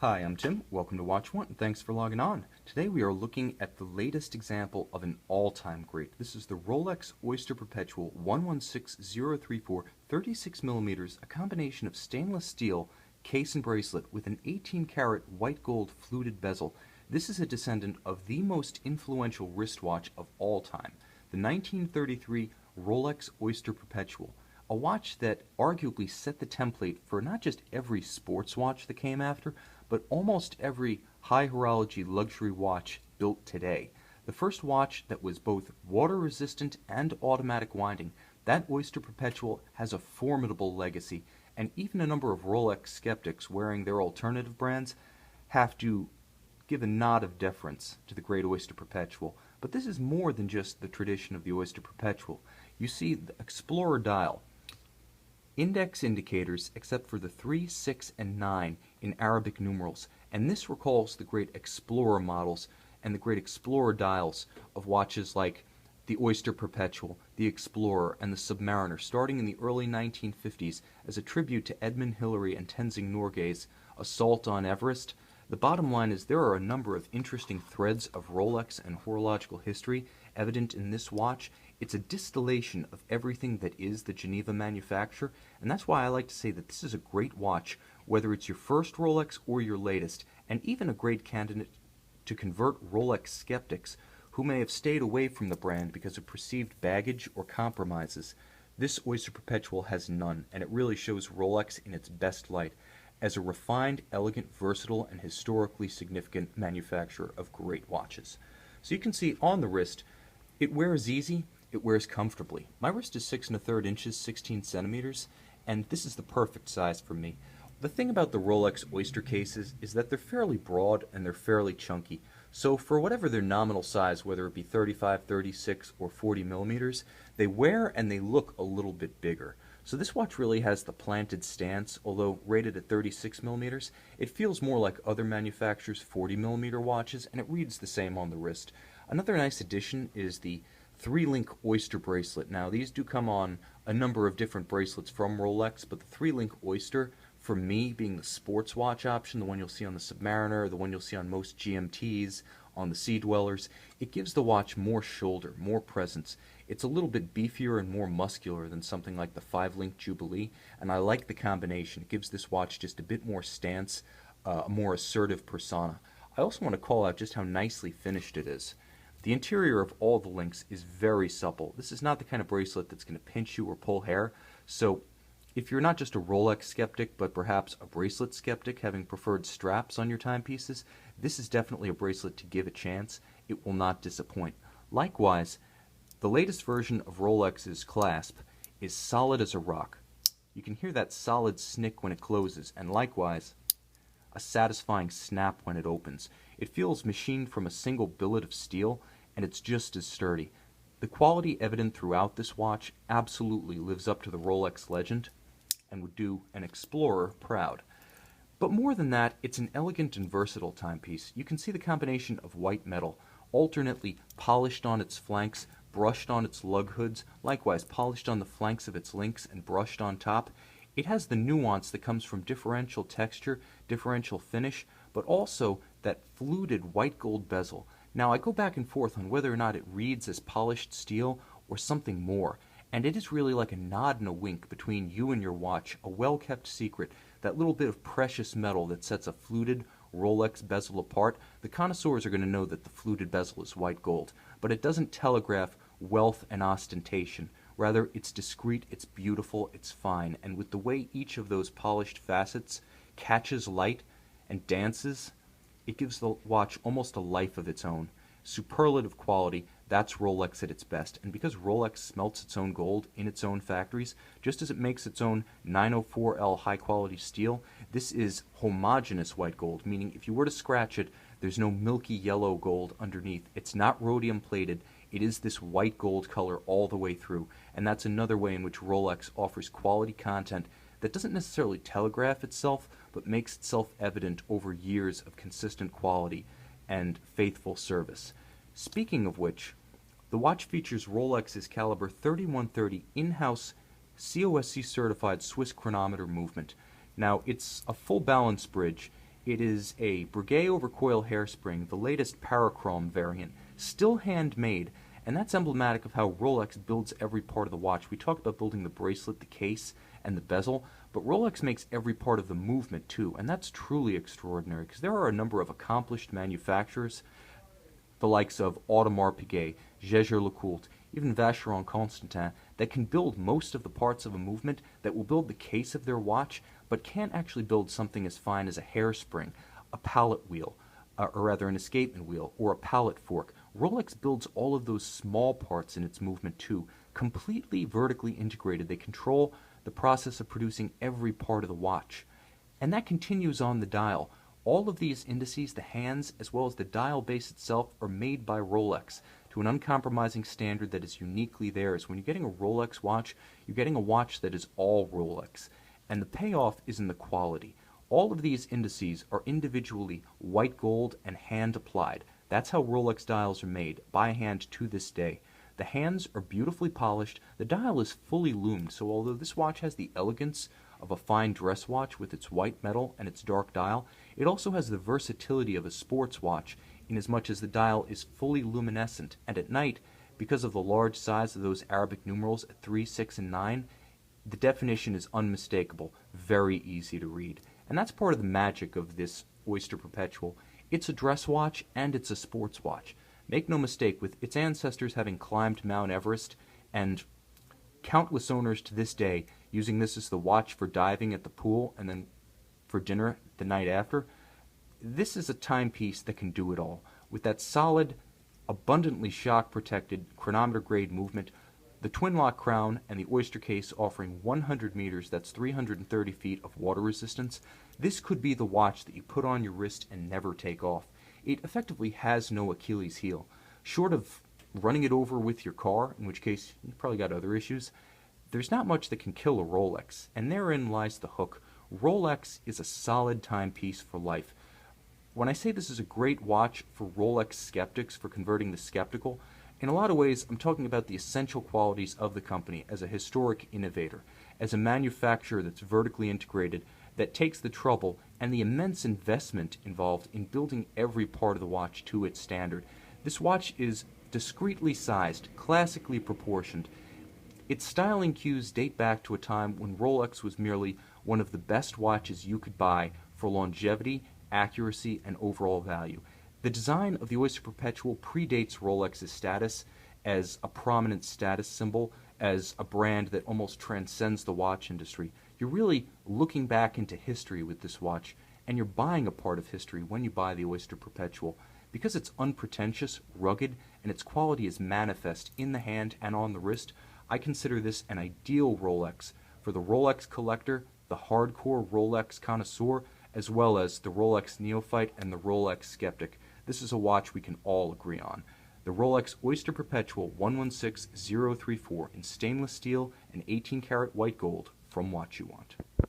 Hi, I'm Tim. Welcome to Watch One, and thanks for logging on. Today we are looking at the latest example of an all-time great. This is the Rolex Oyster Perpetual 116034 36 millimeters, a combination of stainless steel case and bracelet with an 18-karat white gold fluted bezel. This is a descendant of the most influential wristwatch of all time, the 1933 Rolex Oyster Perpetual, a watch that arguably set the template for not just every sports watch that came after, but almost every high horology luxury watch built today. The first watch that was both water resistant and automatic winding, that Oyster Perpetual has a formidable legacy, and even a number of Rolex skeptics wearing their alternative brands have to give a nod of deference to the great Oyster Perpetual. But this is more than just the tradition of the Oyster Perpetual. You see the Explorer dial, index indicators except for the 3, 6, and 9 in Arabic numerals, and this recalls the great Explorer models and the great Explorer dials of watches like the Oyster Perpetual, the Explorer, and the Submariner, starting in the early 1950s as a tribute to Edmund Hillary and Tenzing Norgay's assault on Everest. The bottom line is there are a number of interesting threads of Rolex and horological history evident in this watch. It's a distillation of everything that is the Geneva manufacture, and that's why I like to say that this is a great watch, whether it's your first Rolex or your latest, and even a great candidate to convert Rolex skeptics who may have stayed away from the brand because of perceived baggage or compromises. This Oyster Perpetual has none, and it really shows Rolex in its best light as a refined, elegant, versatile, and historically significant manufacturer of great watches. So you can see on the wrist, it wears easy, it wears comfortably. My wrist is 6 1/3 inches, 16 centimeters, and this is the perfect size for me. The thing about the Rolex Oyster cases is that they're fairly broad and they're fairly chunky. So for whatever their nominal size, whether it be 35, 36, or 40 millimeters, they wear and they look a little bit bigger. So this watch really has the planted stance, although rated at 36 millimeters. It feels more like other manufacturers' 40 millimeter watches, and it reads the same on the wrist. Another nice addition is the 3-link Oyster bracelet. Now these do come on a number of different bracelets from Rolex, but the 3-link Oyster, for me, being the sports watch option, the one you'll see on the Submariner, the one you'll see on most GMTs, on the Sea Dwellers, it gives the watch more shoulder, more presence. It's a little bit beefier and more muscular than something like the 5-link Jubilee, and I like the combination. It gives this watch just a bit more stance, a more assertive persona. I also want to call out just how nicely finished it is. The interior of all the links is very supple. This is not the kind of bracelet that's going to pinch you or pull hair, so if you're not just a Rolex skeptic, but perhaps a bracelet skeptic, having preferred straps on your timepieces, this is definitely a bracelet to give a chance. It will not disappoint. Likewise, the latest version of Rolex's Clasp is solid as a rock. You can hear that solid snick when it closes, and likewise, a satisfying snap when it opens. It feels machined from a single billet of steel, and it's just as sturdy. The quality evident throughout this watch absolutely lives up to the Rolex legend and would do an explorer proud. But more than that, it's an elegant and versatile timepiece. You can see the combination of white metal, alternately polished on its flanks, brushed on its lug hoods, likewise polished on the flanks of its links and brushed on top. It has the nuance that comes from differential texture, differential finish, but also that fluted white gold bezel. Now I go back and forth on whether or not it reads as polished steel or something more, and it is really like a nod and a wink between you and your watch, a well-kept secret, that little bit of precious metal that sets a fluted Rolex bezel apart. The connoisseurs are going to know that the fluted bezel is white gold, but it doesn't telegraph wealth and ostentation. Rather, it's discreet, it's beautiful, it's fine, and with the way each of those polished facets catches light and dances, it gives the watch almost a life of its own. Superlative quality, that's Rolex at its best. And because Rolex smelts its own gold in its own factories, just as it makes its own 904L high-quality steel, this is homogeneous white gold, meaning if you were to scratch it, there's no milky yellow gold underneath. It's not rhodium plated. It is this white gold color all the way through. And that's another way in which Rolex offers quality content that doesn't necessarily telegraph itself, but makes itself evident over years of consistent quality and faithful service. Speaking of which, the watch features Rolex's caliber 3130 in-house COSC certified Swiss chronometer movement. Now, it's a full balance bridge It is a Breguet over coil hairspring, the latest parachrome variant, still handmade, and that's emblematic of how Rolex builds every part of the watch. We talked about building the bracelet, the case, and the bezel, but Rolex makes every part of the movement too, and that's truly extraordinary because there are a number of accomplished manufacturers, the likes of Audemars Piguet, Jaeger-LeCoultre, even Vacheron Constantin, that can build most of the parts of a movement, that will build the case of their watch, but can't actually build something as fine as a hairspring, a pallet wheel, or rather an escapement wheel, or a pallet fork. Rolex builds all of those small parts in its movement too, completely vertically integrated. They control the process of producing every part of the watch. And that continues on the dial. All of these indices, the hands as well as the dial base itself, are made by Rolex to an uncompromising standard that is uniquely theirs. When you're getting a Rolex watch, you're getting a watch that is all Rolex. And the payoff is in the quality. All of these indices are individually white gold and hand applied. That's how Rolex dials are made, by hand to this day. The hands are beautifully polished. The dial is fully loomed, so although this watch has the elegance of a fine dress watch with its white metal and its dark dial, it also has the versatility of a sports watch, inasmuch as the dial is fully luminescent, and at night, because of the large size of those Arabic numerals at 3, 6, and 9, the definition is unmistakable, very easy to read. And that's part of the magic of this Oyster Perpetual. It's a dress watch and it's a sports watch. Make no mistake, with its ancestors having climbed Mount Everest and countless owners to this day using this as the watch for diving at the pool and then for dinner the night after, this is a timepiece that can do it all. With that solid, abundantly shock-protected chronometer-grade movement, the twin-lock crown and the oyster case offering 100 meters, that's 330 feet of water resistance, this could be the watch that you put on your wrist and never take off. It effectively has no Achilles heel. Short of running it over with your car, in which case you've probably got other issues, there's not much that can kill a Rolex, and therein lies the hook. Rolex is a solid timepiece for life. When I say this is a great watch for Rolex skeptics, for converting the skeptical, in a lot of ways I'm talking about the essential qualities of the company as a historic innovator, as a manufacturer that's vertically integrated, that takes the trouble and the immense investment involved in building every part of the watch to its standard. This watch is discreetly sized, classically proportioned. Its styling cues date back to a time when Rolex was merely one of the best watches you could buy for longevity, accuracy, and overall value. The design of the Oyster Perpetual predates Rolex's status as a prominent status symbol, as a brand that almost transcends the watch industry. You're really looking back into history with this watch, and you're buying a part of history when you buy the Oyster Perpetual. Because it's unpretentious, rugged, and its quality is manifest in the hand and on the wrist, I consider this an ideal Rolex for the Rolex collector, the hardcore Rolex connoisseur, as well as the Rolex neophyte and the Rolex skeptic. This is a watch we can all agree on. The Rolex Oyster Perpetual 116034 in stainless steel and 18 karat white gold from Watch You Want.